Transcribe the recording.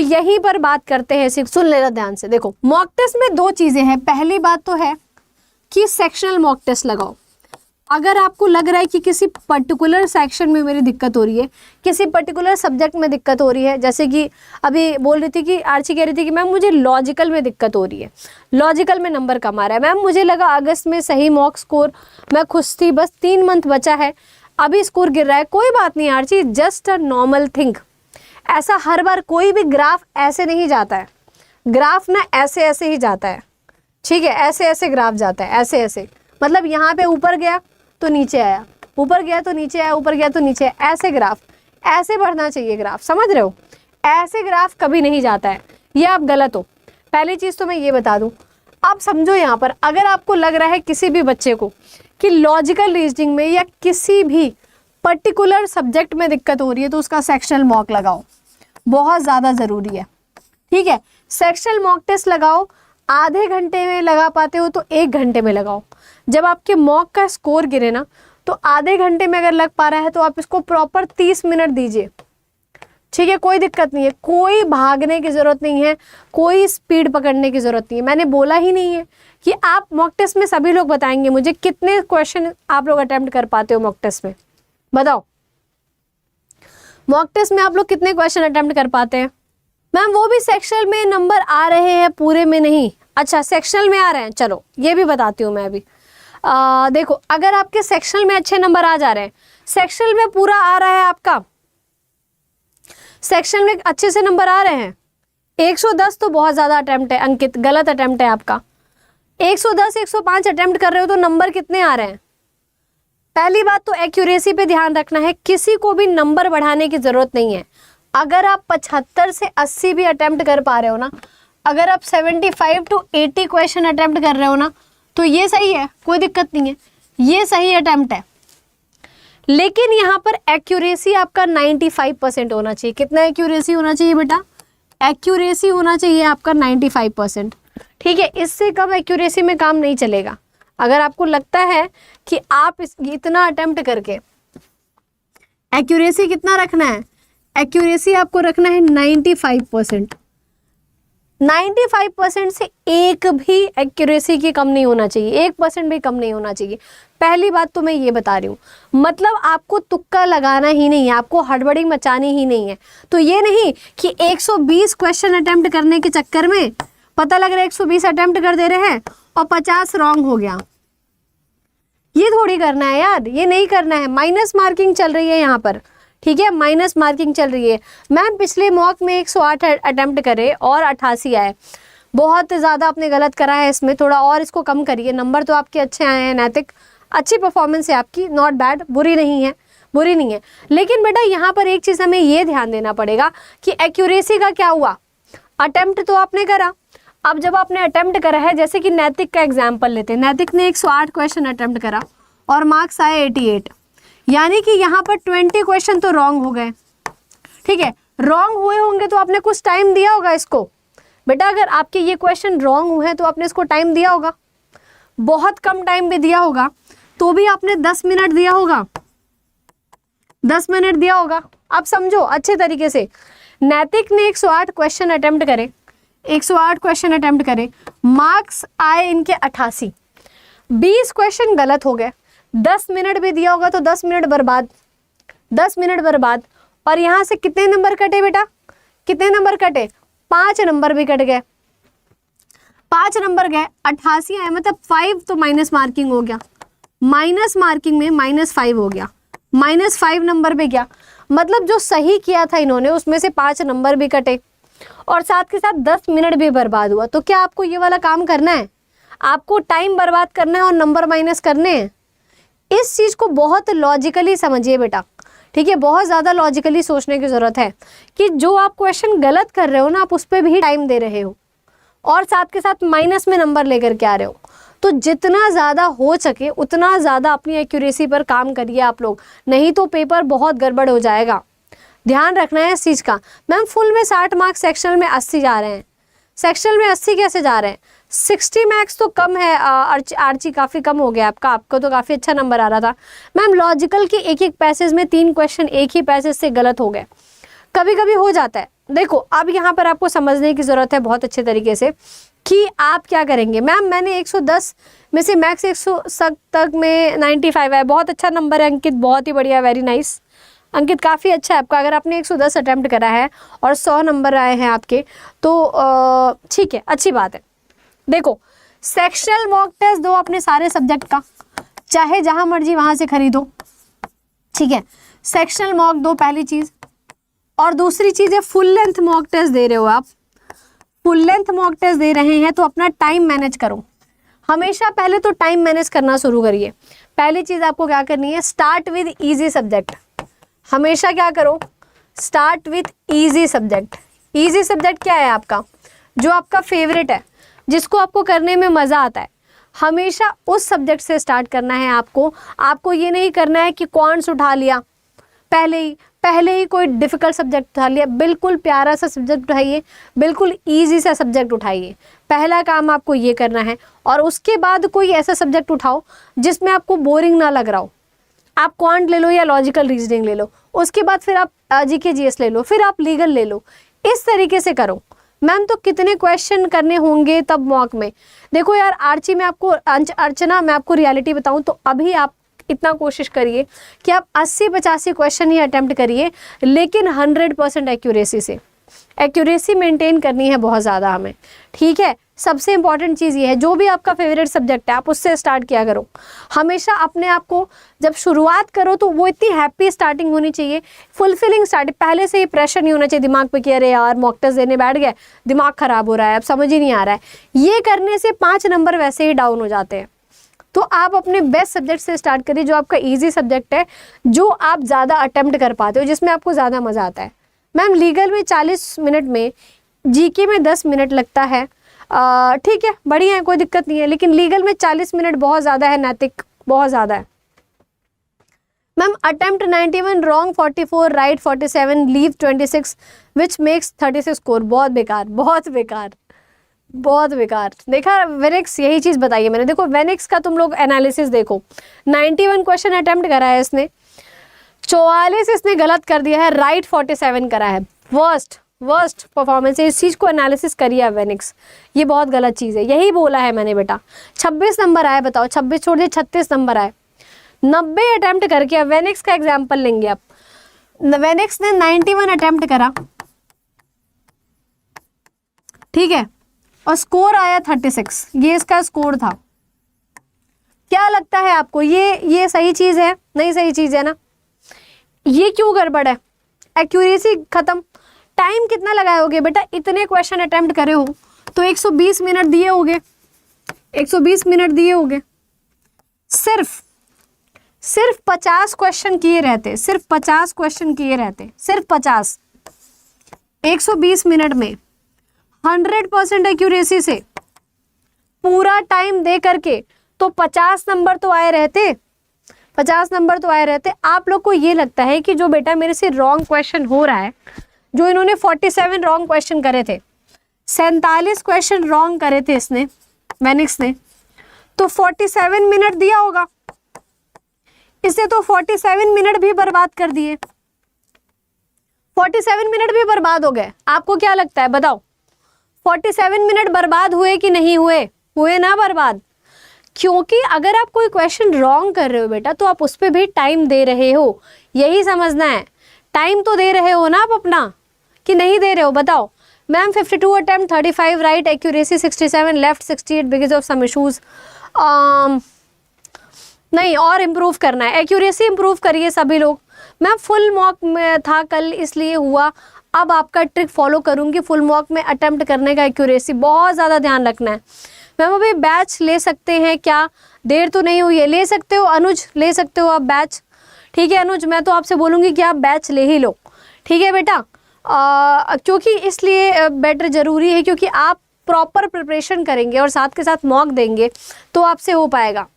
यहीं पर बात करते हैं, सुन लेना ध्यान से। देखो मॉक टेस्ट में दो चीजें हैं। पहली बात तो है कि सेक्शनल मॉक टेस्ट लगाओ। अगर आपको लग रहा है कि किसी पर्टिकुलर सेक्शन में मेरी दिक्कत हो रही है, किसी पर्टिकुलर सब्जेक्ट में दिक्कत हो रही है, जैसे कि अभी बोल रही थी कि आर्ची कह रही थी कि मैम मुझे लॉजिकल में दिक्कत हो रही है, लॉजिकल में नंबर कम आ रहा है, मैम मुझे लगा अगस्त में सही मॉक स्कोर, मैं खुश थी, बस 3 मंथ बचा है, अभी स्कोर गिर रहा है। कोई बात नहीं Archi, just a normal thing. ऐसा हर बार कोई भी ग्राफ ऐसे नहीं जाता है, ग्राफ ना ऐसे ऐसे ही जाता है, ठीक है, ऐसे ऐसे ग्राफ जाता है, ऐसे ऐसे, मतलब यहाँ पे ऊपर गया तो नीचे आया, ऊपर गया तो नीचे आया, ऊपर गया तो नीचे आया, ऐसे ग्राफ, ऐसे बढ़ना चाहिए ग्राफ, समझ रहे हो? ऐसे ग्राफ कभी नहीं जाता है, ये आप गलत हो। पहली चीज़ तो मैं ये बता दूं। आप समझो यहाँ पर, अगर आपको लग रहा है किसी भी बच्चे को कि लॉजिकल रीजनिंग में या किसी भी पर्टिकुलर सब्जेक्ट में दिक्कत हो रही है, तो उसका सेक्शनल मॉक लगाओ, बहुत ज़्यादा ज़रूरी है, ठीक है। सेक्शनल मॉक टेस्ट लगाओ, आधे घंटे में लगा पाते हो तो 1 घंटे में लगाओ। जब आपके मॉक का स्कोर गिरे ना, तो आधे घंटे में अगर लग पा रहा है तो आप इसको प्रॉपर 30 मिनट दीजिए, ठीक है, कोई दिक्कत नहीं है, कोई भागने की ज़रूरत नहीं है, कोई स्पीड पकड़ने की ज़रूरत नहीं है। मैंने बोला ही नहीं है कि आप मॉक टेस्ट में, सभी लोग बताएंगे मुझे कितने क्वेश्चन आप लोग अटेम्प्ट कर पाते हो मॉक टेस्ट में, बताओ मॉक टेस्ट में आप लोग कितने क्वेश्चन अटेम्प्ट कर पाते हैं? मैम वो भी सेक्शनल में नंबर आ रहे हैं, पूरे में नहीं। अच्छा सेक्शनल में आ रहे हैं, चलो ये भी बताती हूँ मैं अभी। देखो अगर आपके सेक्शनल में अच्छे नंबर आ जा रहे हैं, सेक्शनल में पूरा आ रहा है आपका, सेक्शन में अच्छे से नंबर आ रहे हैं, 110 तो बहुत ज़्यादा अटेम्प्ट है अंकित, गलत अटेम्प्ट है आपका। 110 105 अटेम्प्ट कर रहे हो तो नंबर कितने आ रहे हैं? पहली बात तो एक्यूरेसी पे ध्यान रखना है, किसी को भी नंबर बढ़ाने की ज़रूरत नहीं है। अगर आप 75 से 80 भी अटेम्प्ट कर पा रहे हो ना, अगर आप 75 to 80 क्वेश्चन अटेम्प्ट कर रहे हो ना, तो ये सही है, कोई दिक्कत नहीं है, ये सही अटेम्प्ट है। लेकिन यहाँ पर एक्यूरेसी आपका 95% होना चाहिए। कितना एक्यूरेसी होना चाहिए बेटा? एक्यूरेसी होना चाहिए आपका 95%, ठीक है। इससे कम एक्यूरेसी में काम नहीं चलेगा। अगर आपको लगता है कि आप इतना अटेम्प्ट करके, एक्यूरेसी कितना रखना है? एक्यूरेसी आपको रखना है 95%। 95% से एक भी एक्यूरेसी की कम नहीं होना चाहिए, 1% भी कम नहीं होना चाहिए। पहली बात तो मैं ये बता रही हूँ, मतलब आपको तुक्का लगाना ही नहीं है, आपको हड़बड़ी मचानी ही नहीं है। तो ये नहीं कि 120 क्वेश्चन अटेम्प्ट करने के चक्कर में पता लग रहा है 120 अटेम्प्ट कर दे रहे हैं और 50 रॉन्ग हो गया, ये थोड़ी करना है यार, ये नहीं करना है। माइनस मार्किंग चल रही है यहाँ पर, ठीक है, माइनस मार्किंग चल रही है। मैम पिछले मॉक में 108 अटेम्प्ट करे और 88 आए, बहुत ज़्यादा आपने गलत करा है, इसमें थोड़ा और इसको कम करिए। नंबर तो आपके अच्छे आए हैं, नैतिक अच्छी परफॉर्मेंस है आपकी, नॉट बैड, बुरी नहीं है, बुरी नहीं है। लेकिन बेटा यहाँ पर एक चीज़ हमें ये ध्यान देना पड़ेगा कि एक्यूरेसी का क्या हुआ। अटेम्प्ट तो आपने करा, अब जब आपने अटेम्प्ट करा है, जैसे कि नैतिक का एग्जाम्पल लेते हैं, नैतिक ने 108 क्वेश्चन अटेम्प्ट करा और मार्क्स आए 88, यानी कि यहाँ पर 20 क्वेश्चन तो रॉन्ग हो गए, ठीक है। रॉन्ग हुए होंगे तो आपने कुछ टाइम दिया होगा इसको। बेटा अगर आपके ये क्वेश्चन रॉन्ग हुए हैं तो आपने इसको टाइम दिया होगा, बहुत कम टाइम भी दिया होगा, तो भी आपने 10 मिनट दिया होगा, 10 मिनट दिया होगा। आप समझो अच्छे तरीके से, नैतिक ने 108 क्वेश्चन अटेम्प्ट करे, 108 क्वेश्चन अटेम्प्ट करे, मार्क्स आए इनके 88, 20 क्वेश्चन गलत हो गए, 10 मिनट भी दिया होगा तो 10 मिनट बर्बाद, 10 मिनट बर्बाद। और यहाँ से कितने नंबर कटे बेटा? कितने नंबर कटे? 5 नंबर भी कट गए, 5 नंबर गए, 88 आए, मतलब 5 तो माइनस मार्किंग हो गया, माइनस मार्किंग में -5 हो गया, -5 नंबर पे गया। मतलब जो सही किया था इन्होंने उसमें से 5 नंबर भी कटे और साथ के साथ 10 मिनट भी बर्बाद हुआ। तो क्या आपको ये वाला काम करना है? आपको टाइम बर्बाद करना है और नंबर माइनस करने हैं? इस चीज़ को बहुत लॉजिकली समझिए बेटा, ठीक है, बहुत ज़्यादा लॉजिकली सोचने की ज़रूरत है कि जो आप क्वेश्चन गलत कर रहे हो ना, आप उस पर भी टाइम दे रहे हो और साथ के साथ माइनस में नंबर लेकर के आ रहे हो। तो जितना ज़्यादा हो सके उतना ज़्यादा अपनी एक्यूरेसी पर काम करिए आप लोग, नहीं तो पेपर बहुत गड़बड़ हो जाएगा। ध्यान रखना है इस चीज़ का। मैम फुल में 60 मार्क्स, सेक्शनल में 80 जा रहे हैं, सेक्शनल में 80 कैसे जा रहे हैं? 60 मार्क्स तो कम है, आर्ची काफ़ी कम हो गया आपका, आपको तो काफ़ी अच्छा नंबर आ रहा था। मैम लॉजिकल के एक एक पैसेज में 3 क्वेश्चन एक ही पैसेज से गलत हो गए, कभी कभी हो जाता है, देखो अब यहाँ पर आपको समझने की ज़रूरत है बहुत अच्छे तरीके से कि आप क्या करेंगे। मैम मैंने 110 में से मैक्स 100 तक में 95 है, बहुत अच्छा नंबर है अंकित, बहुत ही बढ़िया, वेरी नाइस अंकित, काफ़ी अच्छा है आपका। अगर आपने 110 अटैम्प्ट करा है और 100 नंबर आए हैं आपके तो ठीक है, अच्छी बात है। देखो सेक्शनल मॉक टेस्ट दो अपने सारे सब्जेक्ट का, चाहे जहाँ मर्जी वहाँ से खरीदो, ठीक है। सेक्शनल मॉक दो पहली चीज़, और दूसरी चीज़ है फुल लेंथ मॉक टेस्ट दे रहे हो आप, फुल लेंथ मॉक टेस्ट दे रहे हैं तो अपना टाइम मैनेज करो। हमेशा पहले तो टाइम मैनेज करना शुरू करिए। पहली चीज़ आपको क्या करनी है, स्टार्ट विद इजी सब्जेक्ट। हमेशा क्या करो, start with easy subject. Easy subject क्या है आपका, जो आपका फेवरेट है, जिसको आपको करने में मज़ा आता है, हमेशा उस सब्जेक्ट से स्टार्ट करना है आपको। आपको ये नहीं करना है कि कॉन्ट्स उठा लिया पहले ही कोई डिफ़िकल्ट सब्जेक्ट उठा लिया। बिल्कुल प्यारा सा सब्जेक्ट उठाइए, बिल्कुल ईजी सा सब्जेक्ट उठाइए। पहला काम आपको ये करना है, और उसके बाद कोई ऐसा सब्जेक्ट उठाओ जिसमें आपको बोरिंग ना लग रहा हो। आप क्वांट ले लो या लॉजिकल रीजनिंग ले लो, उसके बाद फिर आप जीके जीएस ले लो, फिर आप लीगल ले लो। इस तरीके से करो। मैम तो कितने क्वेश्चन करने होंगे तब मॉक में? देखो यार आर्ची में आपको अर्चना, मैं आपको रियलिटी बताऊं तो अभी आप इतना कोशिश करिए कि आप 80-85 क्वेश्चन ही अटेम्प्ट करिए, लेकिन 100% एक्यूरेसी से। एक्यूरेसी मेंटेन करनी है बहुत ज़्यादा हमें, ठीक है। सबसे इंपॉर्टेंट चीज़ ये है, जो भी आपका फेवरेट सब्जेक्ट है आप उससे स्टार्ट किया करो। हमेशा अपने आप को जब शुरुआत करो तो वो इतनी हैप्पी स्टार्टिंग होनी चाहिए, फुलफिलिंग स्टार्टिंग। पहले से ही प्रेशर नहीं होना चाहिए दिमाग पे कि अरे यार मॉक टेस्ट देने बैठ गए, दिमाग ख़राब हो रहा है, अब समझ ही नहीं आ रहा है। ये करने से 5 नंबर वैसे ही डाउन हो जाते हैं। तो आप अपने बेस्ट सब्जेक्ट से स्टार्ट करिए, जो आपका ईजी सब्जेक्ट है, जो आप ज़्यादा अटेम्प्ट कर पाते हो, जिसमें आपको ज़्यादा मज़ा आता है। मैम लीगल में 40 मिनट में, जीके में 10 मिनट लगता है, ठीक है बढ़िया है, कोई दिक्कत नहीं है, लेकिन लीगल में 40 मिनट बहुत ज़्यादा है, नैतिक बहुत ज़्यादा है। Ma'am attempt 91, wrong 44, right 47, leave 26 which makes 36 score. बहुत बेकार, बहुत बेकार, बहुत बेकार। देखा वेनिक्स, यही चीज़ बताई है मैंने। देखो वेनिक्स का तुम लोग एनालिसिस देखो, 91 क्वेश्चन अटेम्प्ट करा है इसने, 44 इसने गलत कर दिया है, राइट 47 करा है। वर्स्ट परफॉर्मेंस है। इस चीज़ को एनालिसिस करिए वेनिक्स, ये बहुत गलत चीज़ है, यही बोला है मैंने बेटा। 26 नंबर आए, बताओ 26 छोड़ दिए, 36 नंबर आए, 90 अटेम्प्ट करके। अब वेनिक्स का एग्जाम्पल लेंगे। अब वेनिक्स ने 91 अटेम्प्ट करा, ठीक है, और स्कोर आया 36, ये इसका स्कोर था। क्या लगता है आपको ये सही चीज़ है? नहीं सही चीज़ है ना। ये क्यों गड़बड़ है? एक्यूरेसी खत्म। टाइम कितना लगाए होगे बेटा? इतने क्वेश्चन अटेम्प्ट करे हो तो 120 मिनट दिए होगे, 120 मिनट दिए होगे। सिर्फ 50 क्वेश्चन किए रहते, सिर्फ 50 क्वेश्चन किए रहते, सिर्फ 50, 120 मिनट में 100% एक्यूरेसी से पूरा टाइम दे करके तो 50 नंबर तो आए रहते, 50 नंबर तो आए रहते। आप लोग को ये लगता है कि जो बेटा मेरे से रॉन्ग क्वेश्चन हो रहा है, जो इन्होंने 47 रॉन्ग क्वेश्चन करे थे, 47 क्वेश्चन रॉन्ग करे थे इसने, वेनिक्स ने, तो 47 मिनट दिया होगा इसने, तो 47 मिनट भी बर्बाद कर दिए, 47 मिनट भी बर्बाद हो गए। आपको क्या लगता है बताओ, 47 मिनट बर्बाद हुए कि नहीं हुए? हुए ना बर्बाद। क्योंकि अगर आप कोई क्वेश्चन रॉन्ग कर रहे हो बेटा तो आप उस पर भी टाइम दे रहे हो, यही समझना है। टाइम तो दे रहे हो ना आप अपना, कि नहीं दे रहे हो बताओ। Ma'am 52 attempt 35 right, accuracy 67, left 68 because of some issues. नहीं, और इम्प्रूव करना है, एक्यूरेसी इम्प्रूव करिए सभी लोग। मैम फुल मॉक में था कल इसलिए हुआ, अब आपका ट्रिक फॉलो करूंगी। फुल मॉक में अटेम्प्ट करने का एक्यूरेसी बहुत ज़्यादा ध्यान रखना है। मैम अभी बैच ले सकते हैं क्या? देर तो नहीं हुई है, ले सकते हो अनुज, ले सकते हो आप बैच, ठीक है अनुज। मैं तो आपसे बोलूँगी कि आप बैच ले ही लो, ठीक है बेटा। क्योंकि इसलिए बेटर ज़रूरी है, क्योंकि आप प्रॉपर प्रिपरेशन करेंगे और साथ के साथ मॉक देंगे तो आपसे हो पाएगा।